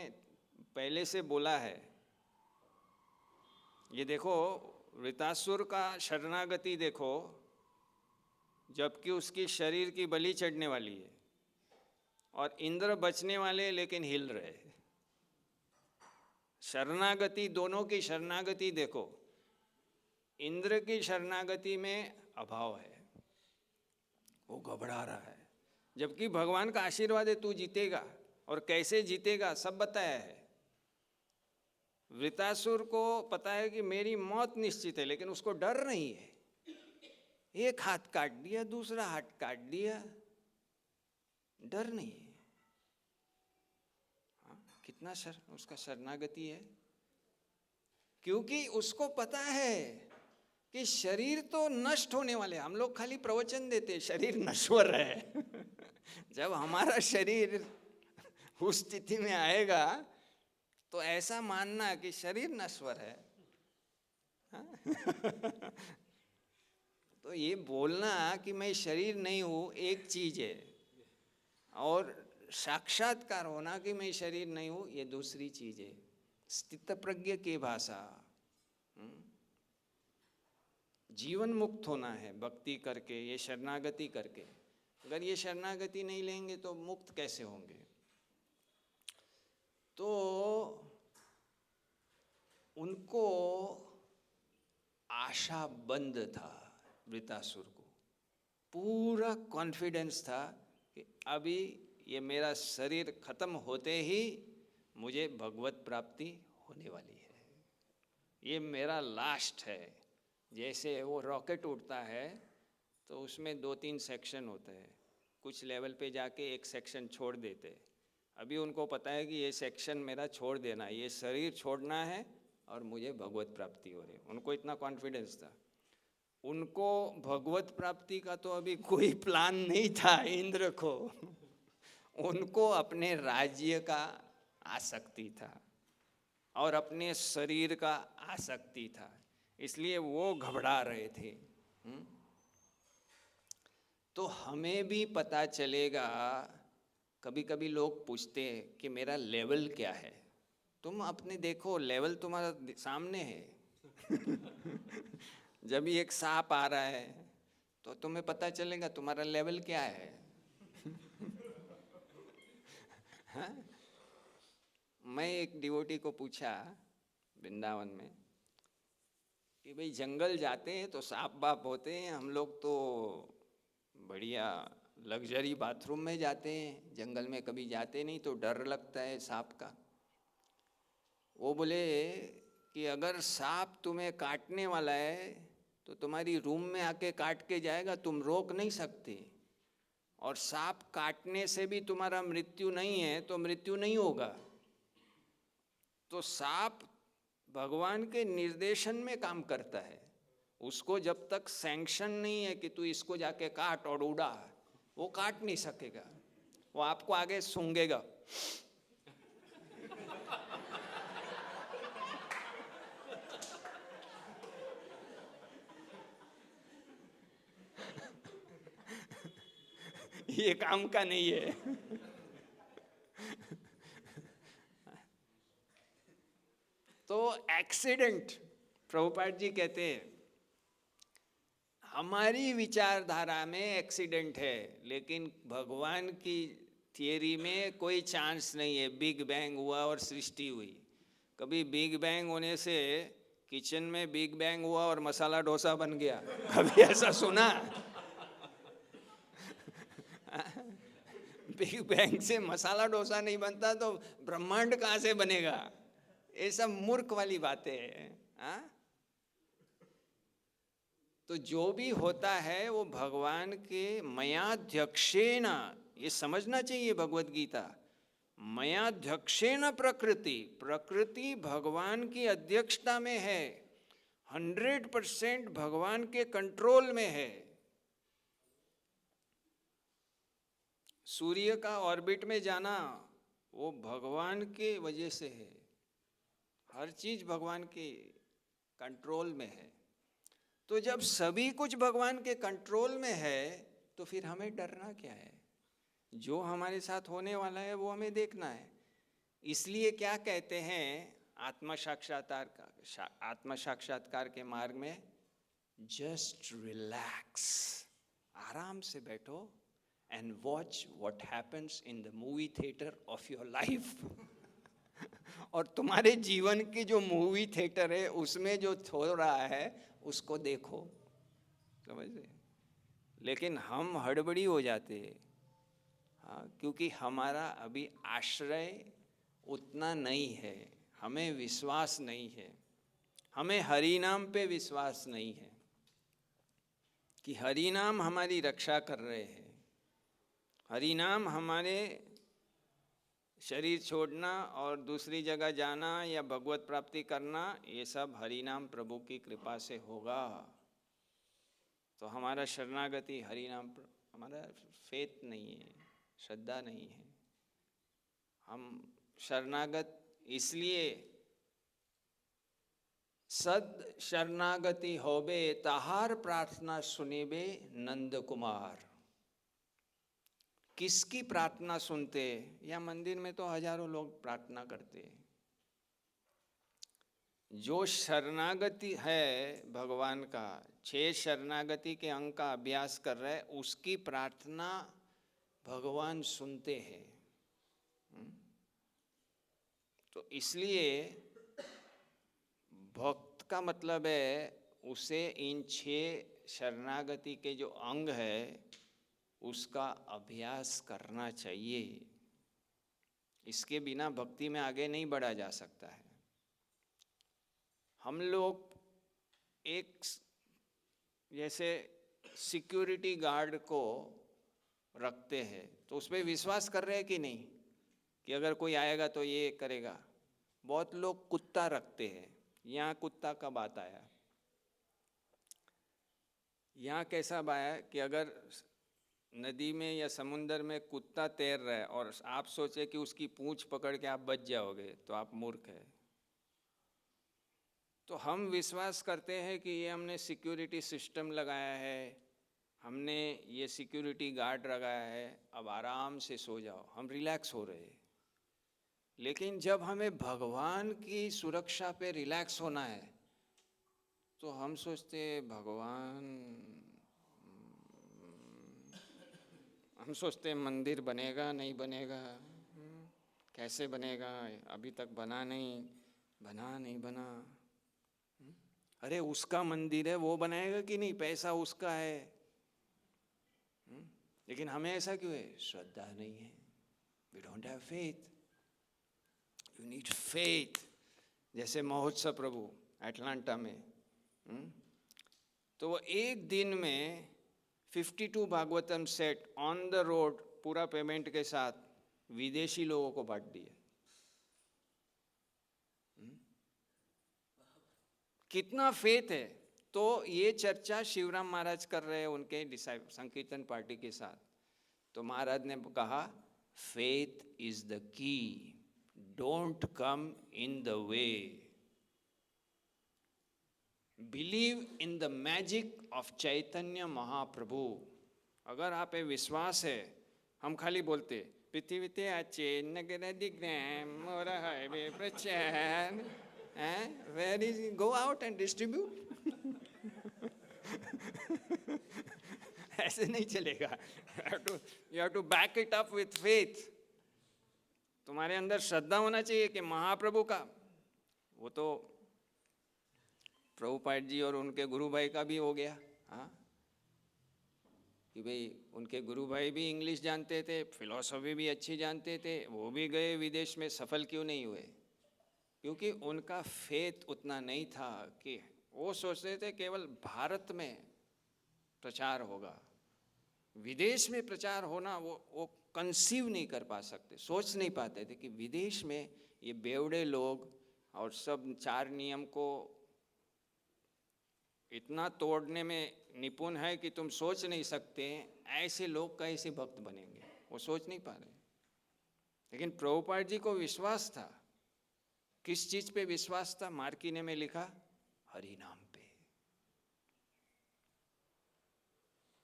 पहले से बोला है। ये देखो वृतासुर का शरणागति देखो, जबकि उसकी शरीर की बलि चढ़ने वाली है और इंद्र बचने वाले लेकिन हिल रहे। शरणागति, दोनों की शरणागति देखो, इंद्र की शरणागति में अभाव है, वो घबरा रहा है, जबकि भगवान का आशीर्वाद है तू जीतेगा, और कैसे जीतेगा सब बताया है। वृतासुर को पता है कि मेरी मौत निश्चित है, लेकिन उसको डर नहीं है। एक हाथ काट दिया, दूसरा हाथ काट दिया, डर नहीं है। कितना उसका शरणागति है, क्योंकि उसको पता है कि शरीर तो नष्ट होने वाले। हम लोग खाली प्रवचन देते शरीर नश्वर है। जब हमारा शरीर उस स्थिति में आएगा तो ऐसा मानना कि शरीर नश्वर है। तो ये बोलना कि मैं शरीर नहीं हूं एक चीज है, और साक्षात्कार होना कि मैं शरीर नहीं हूं ये दूसरी चीज है। स्थित प्रज्ञ की भाषा, जीवन मुक्त होना है भक्ति करके, ये शरणागति करके। अगर ये शरणागति नहीं लेंगे तो मुक्त कैसे होंगे? तो उनको आशा बंद था, वृतासुर को पूरा कॉन्फिडेंस था कि अभी ये मेरा शरीर खत्म होते ही मुझे भगवत प्राप्ति होने वाली है, ये मेरा लास्ट है। जैसे वो रॉकेट उड़ता है तो उसमें 2-3 सेक्शन होते हैं, कुछ लेवल पे जाके एक सेक्शन छोड़ देते। अभी उनको पता है कि ये सेक्शन मेरा छोड़ देना, ये शरीर छोड़ना है और मुझे भगवत प्राप्ति हो रही है। उनको इतना कॉन्फिडेंस था। उनको भगवत प्राप्ति का तो अभी कोई प्लान नहीं था इंद्र को। उनको अपने राज्य का आसक्ति था और अपने शरीर का आसक्ति था, इसलिए वो घबरा रहे थे। तो हमें भी पता चलेगा, कभी कभी लोग पूछते हैं कि मेरा लेवल क्या है। तुम अपने देखो, लेवल तुम्हारा सामने है। जब भी एक सांप आ रहा है तो तुम्हें पता चलेगा तुम्हारा लेवल क्या है। हाँ? मैं एक डिवोटी को पूछा वृंदावन में कि भाई जंगल जाते हैं तो सांप बाप होते हैं, हम लोग तो बढ़िया लग्जरी बाथरूम में जाते हैं, जंगल में कभी जाते नहीं तो डर लगता है सांप का। वो बोले कि अगर सांप तुम्हें काटने वाला है तो तुम्हारी रूम में आके काट के जाएगा, तुम रोक नहीं सकते। और सांप काटने से भी तुम्हारा मृत्यु नहीं है तो मृत्यु नहीं होगा। तो सांप भगवान के निर्देशन में काम करता है, उसको जब तक सैंक्शन नहीं है कि तू इसको जाके काट और उड़ा, वो काट नहीं सकेगा, वो आपको आगे सूंघेगा। ये काम का नहीं है। तो एक्सीडेंट, प्रभुपाद जी कहते हैं हमारी विचारधारा में एक्सीडेंट है, लेकिन भगवान की थियरी में कोई चांस नहीं है। बिग बैंग हुआ और सृष्टि हुई। कभी बिग बैंग होने से किचन में बिग बैंग हुआ और मसाला डोसा बन गया, कभी ऐसा सुना? बिग बैंग से मसाला डोसा नहीं बनता तो ब्रह्मांड कहाँ से बनेगा? ये सब मूर्ख वाली बातें हैं। तो जो भी होता है वो भगवान के मयाध्यक्षेण, ये समझना चाहिए भगवत गीता। मयाध्यक्षेण प्रकृति, प्रकृति भगवान की अध्यक्षता में है, 100% भगवान के कंट्रोल में है। सूर्य का ऑर्बिट में जाना वो भगवान के वजह से है, हर चीज भगवान के कंट्रोल में है। तो जब सभी कुछ भगवान के कंट्रोल में है तो फिर हमें डरना क्या है? जो हमारे साथ होने वाला है वो हमें देखना है। इसलिए क्या कहते हैं आत्म साक्षात्कार के मार्ग में, जस्ट रिलैक्स, आराम से बैठो and watch what happens in the movie theater of your life। और तुम्हारे जीवन की जो मूवी थिएटर है उसमें जो हो रहा है उसको देखो, समझ रहे? लेकिन हम हड़बड़ी हो जाते हैं, हाँ, क्योंकि हमारा अभी आश्रय उतना नहीं है, हमें विश्वास नहीं है, हमें हरि नाम पे विश्वास नहीं है कि हरि नाम हमारी रक्षा कर रहे हैं। हरि नाम हमारे शरीर छोड़ना और दूसरी जगह जाना या भगवत प्राप्ति करना, ये सब हरि नाम प्रभु की कृपा से होगा। तो हमारा शरणागति हरि नाम पर, हमारा फेथ नहीं है, श्रद्धा नहीं है। हम शरणागत इसलिए, सद शरणागति होबे ताहार प्रार्थना सुनिबे नंद कुमार। किसकी प्रार्थना सुनते? या मंदिर में तो हजारों लोग प्रार्थना करते। जो शरणागति है भगवान का, 6 शरणागति के अंग का अभ्यास कर रहा है, उसकी प्रार्थना भगवान सुनते हैं। तो इसलिए भक्त का मतलब है उसे इन 6 शरणागति के जो अंग है उसका अभ्यास करना चाहिए। इसके बिना भक्ति में आगे नहीं बढ़ा जा सकता है। हम लोग एक जैसे सिक्योरिटी गार्ड को रखते हैं तो उस पर विश्वास कर रहे हैं कि नहीं, कि अगर कोई आएगा तो ये करेगा। बहुत लोग कुत्ता रखते हैं। यहाँ कुत्ता कब आता है? यहाँ कैसा आया कि अगर नदी में या समुंदर में कुत्ता तैर रहा है और आप सोचे कि उसकी पूंछ पकड़ के आप बच जाओगे, तो आप मूर्ख है। तो हम विश्वास करते हैं कि ये हमने सिक्योरिटी सिस्टम लगाया है, हमने ये सिक्योरिटी गार्ड लगाया है, अब आराम से सो जाओ, हम रिलैक्स हो रहे हैं। लेकिन जब हमें भगवान की सुरक्षा पे रिलैक्स होना है तो हम सोचते हैं भगवान, हम सोचते हैं मंदिर बनेगा नहीं बनेगा, कैसे बनेगा, अभी तक बना नहीं बना। अरे उसका मंदिर है, वो बनाएगा कि नहीं, पैसा उसका है। लेकिन हमें ऐसा क्यों है? श्रद्धा नहीं है। We don't have faith. You need faith. जैसे महोत्सव प्रभु अटलांटा में, तो वो एक दिन में 52 Bhagavatam set on the road पूरा पेमेंट के साथ विदेशी लोगों को बांट दिए। कितना फेथ है। तो ये चर्चा शिवराम महाराज कर रहे हैं उनके डिसाइपल संकीर्तन पार्टी के साथ। तो महाराज ने कहा, faith is the key, don't come in the way, believe in the magic of Chaitanya Mahaprabhu. अगर आप पे विश्वास है, हम खाली बोलते पृथ्वी आचे नगर दिग्रह मोर हाईवे प्रचार, where is, go out and distribute. ऐसे नहीं चलेगा। You have to back it up with faith. तुम्हारे अंदर श्रद्धा होना चाहिए कि महाप्रभु का, वो तो प्रभुपाद जी और उनके गुरु भाई का भी हो गया, हाँ, कि भाई उनके गुरु भाई भी इंग्लिश जानते थे, फिलॉसफी भी अच्छी जानते थे, वो भी गए विदेश में, सफल क्यों नहीं हुए? क्योंकि उनका फेथ उतना नहीं था कि वो सोचते थे केवल भारत में प्रचार होगा, विदेश में प्रचार होना वो कंसीव नहीं कर पा सकते, सोच नहीं पाते थे कि विदेश में ये बेवड़े लोग और सब 4 नियम को इतना तोड़ने में निपुण है कि तुम सोच नहीं सकते, ऐसे लोग कैसे भक्त बनेंगे, वो सोच नहीं पा रहे। लेकिन प्रभुपाद जी को विश्वास था। किस चीज पे विश्वास था? मार्किने में लिखा, हरि नाम पे,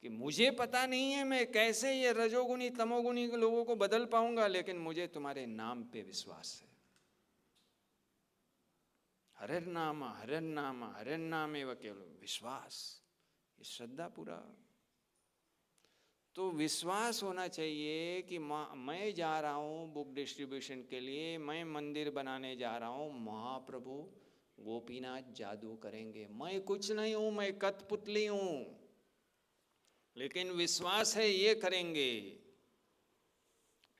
कि मुझे पता नहीं है मैं कैसे ये रजोगुणी तमोगुणी के लोगों को बदल पाऊंगा, लेकिन मुझे तुम्हारे नाम पे विश्वास है। हरर नाम हरर नाम एवं केवल विश्वास, ये श्रद्धा पूरा। तो विश्वास होना चाहिए कि मैं जा रहा हूँ बुक डिस्ट्रीब्यूशन के लिए, मैं मंदिर बनाने जा रहा हूँ, महाप्रभु गोपीनाथ जादू करेंगे, मैं कुछ नहीं हूँ, मैं कठपुतली हूँ, लेकिन विश्वास है ये करेंगे।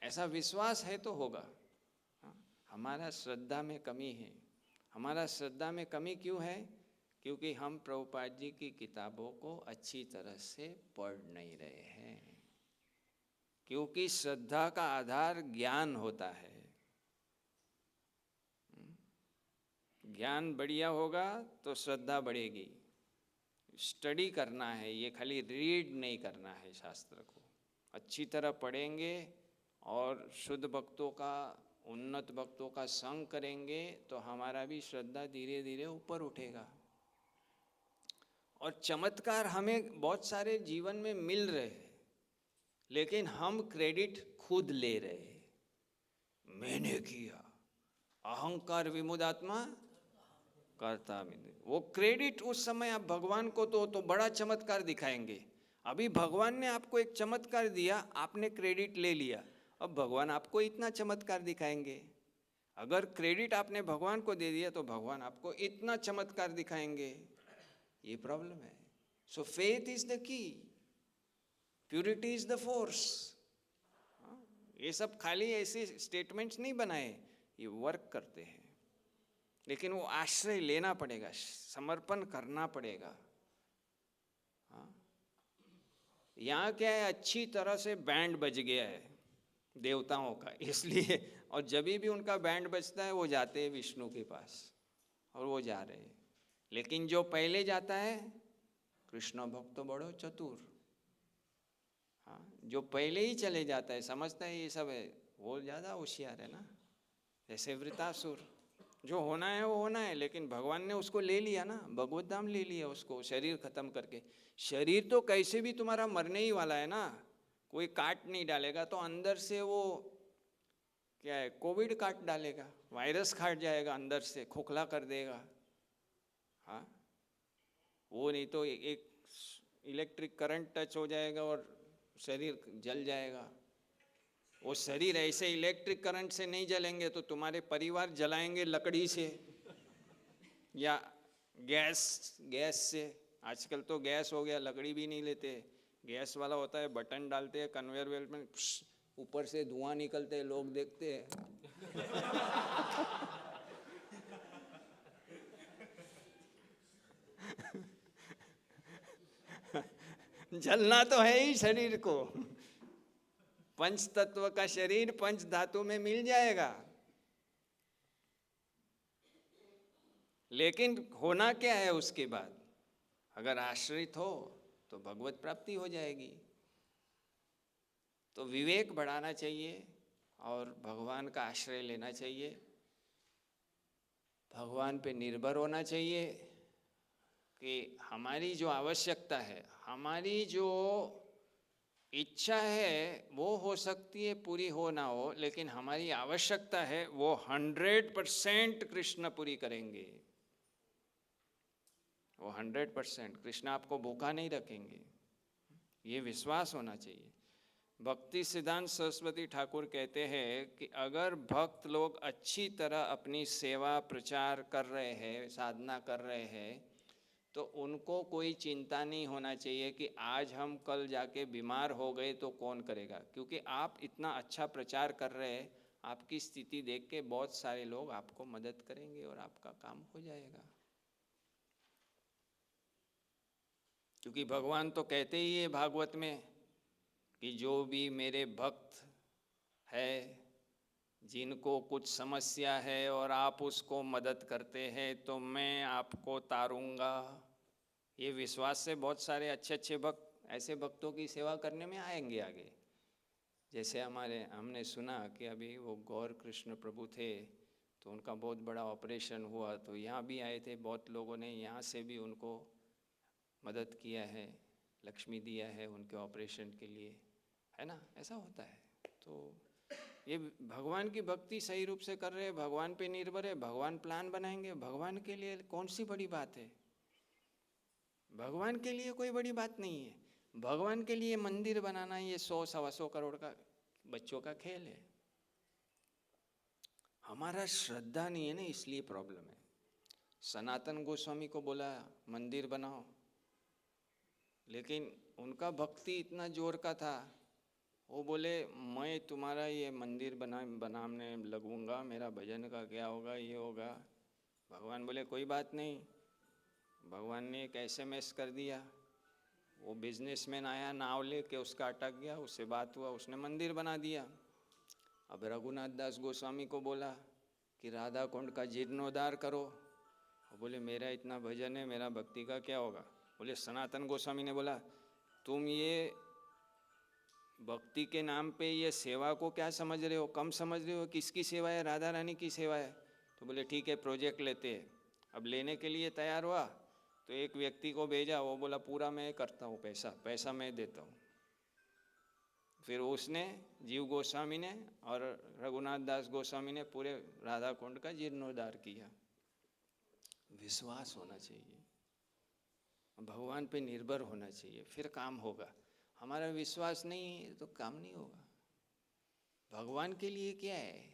ऐसा विश्वास है तो होगा। हमारा श्रद्धा में कमी है। हमारा श्रद्धा में कमी क्यों है? क्योंकि हम प्रभुपाद जी की किताबों को अच्छी तरह से पढ़ नहीं रहे हैं। क्योंकि श्रद्धा का आधार ज्ञान होता है। ज्ञान बढ़िया होगा तो श्रद्धा बढ़ेगी। स्टडी करना है, ये खाली रीड नहीं करना है। शास्त्र को अच्छी तरह पढ़ेंगे और शुद्ध भक्तों का, उन्नत भक्तों का संग करेंगे तो हमारा भी श्रद्धा धीरे धीरे ऊपर उठेगा। और चमत्कार हमें बहुत सारे जीवन में मिल रहे हैं, लेकिन हम क्रेडिट खुद ले रहे हैं। मैंने किया, अहंकार विमुदात्मा करता विदु। वो क्रेडिट उस समय आप भगवान को तो बड़ा चमत्कार दिखाएंगे। अभी भगवान ने आपको एक चमत्कार दिया, आपने क्रेडिट ले लिया, अब भगवान आपको इतना चमत्कार दिखाएंगे। अगर क्रेडिट आपने भगवान को दे दिया तो भगवान आपको इतना चमत्कार दिखाएंगे। ये प्रॉब्लम है। सो फेथ इज द की, प्यूरिटी इज द फोर्स। ये सब खाली ऐसे स्टेटमेंट्स नहीं बनाए, ये वर्क करते हैं। लेकिन वो आश्रय लेना पड़ेगा, समर्पण करना पड़ेगा। यहाँ क्या है, अच्छी तरह से बैंड बज गया है देवताओं का, इसलिए। और जब भी उनका बैंड बजता है वो जाते हैं विष्णु के पास, और वो जा रहे हैं। लेकिन जो पहले जाता है, कृष्ण भक्त बड़ो चतुर। हाँ, जो पहले ही चले जाता है, समझता है ये सब है, वो ज़्यादा होशियार है ना। जैसे वृतासुर, जो होना है वो होना है, लेकिन भगवान ने उसको ले लिया ना, भगवत धाम ले लिया उसको, शरीर खत्म करके। शरीर तो कैसे भी तुम्हारा मरने ही वाला है ना, कोई काट नहीं डालेगा तो अंदर से वो क्या है, कोविड काट डालेगा, वायरस काट जाएगा अंदर से, खोखला कर देगा। हाँ, वो नहीं तो एक इलेक्ट्रिक करंट टच हो जाएगा और शरीर जल जाएगा। वो शरीर ऐसे इलेक्ट्रिक करंट से नहीं जलेंगे तो तुम्हारे परिवार जलाएंगे लकड़ी से या गैस से। आजकल तो गैस हो गया, लकड़ी भी नहीं लेते, गैस वाला होता है, बटन डालते हैं कन्वेयर बेल्ट में, ऊपर से धुआं निकलते हैं, लोग देखते हैं। जलना तो है ही शरीर को। पंच तत्व का शरीर पंच धातु में मिल जाएगा, लेकिन होना क्या है उसके बाद? अगर आश्रित हो तो भगवत प्राप्ति हो जाएगी। तो विवेक बढ़ाना चाहिए और भगवान का आश्रय लेना चाहिए, भगवान पे निर्भर होना चाहिए कि हमारी जो आवश्यकता है, हमारी जो इच्छा है, वो हो सकती है पूरी हो ना हो, लेकिन हमारी आवश्यकता है वो 100% कृष्ण पूरी करेंगे। वो 100% कृष्ण आपको भूखा नहीं रखेंगे, ये विश्वास होना चाहिए। भक्ति सिद्धांत सरस्वती ठाकुर कहते हैं कि अगर भक्त लोग अच्छी तरह अपनी सेवा प्रचार कर रहे हैं, साधना कर रहे हैं, तो उनको कोई चिंता नहीं होना चाहिए कि आज हम कल जाके बीमार हो गए तो कौन करेगा। क्योंकि आप इतना अच्छा प्रचार कर रहे हैं, आपकी स्थिति देख के बहुत सारे लोग आपको मदद करेंगे और आपका काम हो जाएगा। क्योंकि भगवान तो कहते ही है भागवत में कि जो भी मेरे भक्त है, जिनको कुछ समस्या है और आप उसको मदद करते हैं तो मैं आपको तारूंगा। ये विश्वास से बहुत सारे अच्छे अच्छे भक्त ऐसे भक्तों की सेवा करने में आएंगे आगे। जैसे हमने सुना कि अभी वो गौर कृष्ण प्रभु थे, तो उनका बहुत बड़ा ऑपरेशन हुआ, तो यहाँ भी आए थे, बहुत लोगों ने यहाँ से भी उनको मदद किया है, लक्ष्मी दिया है उनके ऑपरेशन के लिए, है ना। ऐसा होता है। तो ये भगवान की भक्ति सही रूप से कर रहे हैं, भगवान पे निर्भर है, भगवान प्लान बनाएंगे। भगवान के लिए कौन सी बड़ी बात है? भगवान के लिए कोई बड़ी बात नहीं है। भगवान के लिए मंदिर बनाना ये 100-125 करोड़ का बच्चों का खेल है। हमारा श्रद्धा नहीं है ना, इसलिए प्रॉब्लम है। सनातन गोस्वामी को बोला मंदिर बनाओ, लेकिन उनका भक्ति इतना जोर का था वो बोले मैं तुम्हारा ये मंदिर बनाने लगूंगा, मेरा भजन का क्या होगा, ये होगा। भगवान बोले कोई बात नहीं। भगवान ने एक SMS कर दिया। वो बिजनेसमैन आया, नाव लेके, उसका अटक गया, उससे बात हुआ, उसने मंदिर बना दिया। अब रघुनाथ दास गोस्वामी को बोला कि राधा कुंड का जीर्णोद्धार करो। वो बोले मेरा इतना भजन है, मेरा भक्ति का क्या होगा। बोले सनातन गोस्वामी ने बोला तुम ये भक्ति के नाम पे ये सेवा को क्या समझ रहे हो, कम समझ रहे हो। किसकी सेवा है, राधा रानी की सेवा है। तो बोले ठीक है प्रोजेक्ट लेते हैं। अब लेने के लिए तैयार हुआ तो एक व्यक्ति को भेजा, वो बोला पूरा मैं करता हूँ, पैसा मैं देता हूँ। फिर उसने, जीव गोस्वामी ने और रघुनाथ दास गोस्वामी ने पूरे राधा कुंड का जीर्णोद्धार किया। विश्वास होना चाहिए, भगवान पे निर्भर होना चाहिए, फिर काम होगा। हमारा विश्वास नहीं है तो काम नहीं होगा। भगवान के लिए क्या है?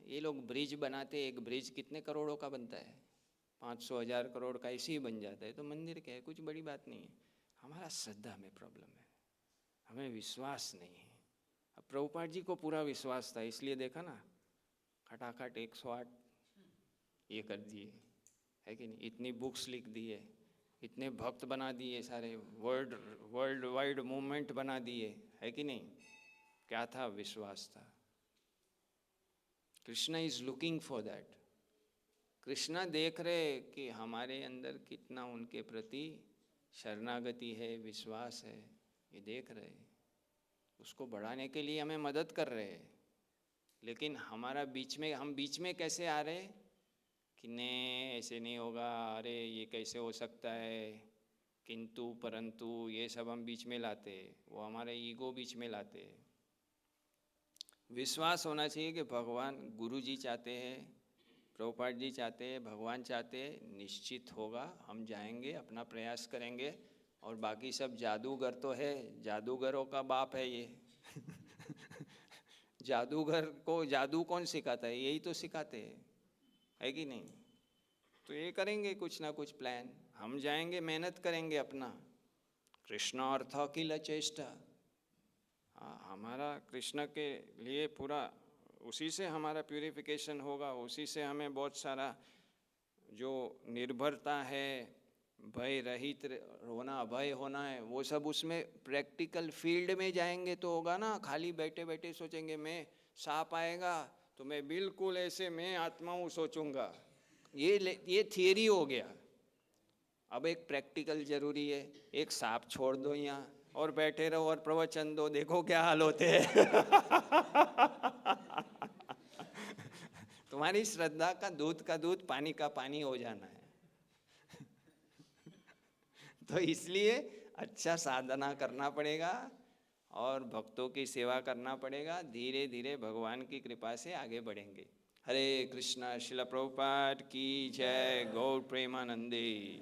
ये लोग ब्रिज बनाते, एक ब्रिज कितने करोड़ों का बनता है, 500-1000 करोड़ का ऐसे ही बन जाता है। तो मंदिर क्या है, कुछ बड़ी बात नहीं है। हमारा श्रद्धा में प्रॉब्लम है, हमें विश्वास नहीं है। अब प्रभुपाद जी को पूरा विश्वास था, इसलिए देखा ना खटाखट 108 ये कर दिए, है कि नहीं। इतनी बुक्स लिख दी है, इतने भक्त बना दिए, सारे वर्ल्ड वाइड मूवमेंट बना दिए, है कि नहीं। क्या था? विश्वास था। Krishna is looking for that. Krishna देख रहे कि हमारे अंदर कितना उनके प्रति शरणागति है, विश्वास है, ये देख रहे। उसको बढ़ाने के लिए हमें मदद कर रहे हैं, लेकिन हम बीच में कैसे आ रहे कि नहीं ऐसे नहीं होगा, अरे ये कैसे हो सकता है, किंतु परंतु, ये सब हम बीच में लाते, वो हमारे ईगो बीच में लाते। विश्वास होना चाहिए कि भगवान, गुरु जी चाहते हैं, प्रभुपाद जी चाहते हैं, भगवान चाहते हैं, निश्चित होगा। हम जाएंगे, अपना प्रयास करेंगे। और बाकी सब जादूगर तो है, जादूगरों का बाप है ये। जादूगर को जादू कौन सिखाता है? यही तो सिखाते हैं, है कि नहीं। तो ये करेंगे कुछ ना कुछ प्लान, हम जाएंगे, मेहनत करेंगे अपना। कृष्ण अर्थ अखिल चेष्टा। हमारा कृष्ण के लिए पूरा, उसी से हमारा प्यूरिफिकेशन होगा, उसी से हमें बहुत सारा जो निर्भरता है, भय रहित होना, अभय होना है, वो सब उसमें प्रैक्टिकल फील्ड में जाएंगे तो होगा ना। खाली बैठे बैठे सोचेंगे मैं, सांप आएगा तो मैं बिल्कुल ऐसे मैं आत्मा हूँ सोचूंगा, ये थियरी हो गया। अब एक प्रैक्टिकल जरूरी है। एक सांप छोड़ दो यहाँ और बैठे रहो और प्रवचन दो, देखो क्या हाल होते हैं। तुम्हारी श्रद्धा का दूध, पानी का पानी हो जाना है। तो इसलिए अच्छा साधना करना पड़ेगा और भक्तों की सेवा करना पड़ेगा। धीरे धीरे भगवान की कृपा से आगे बढ़ेंगे। हरे कृष्णा। श्रील प्रभुपाद की जय। गौर प्रेमानंदी।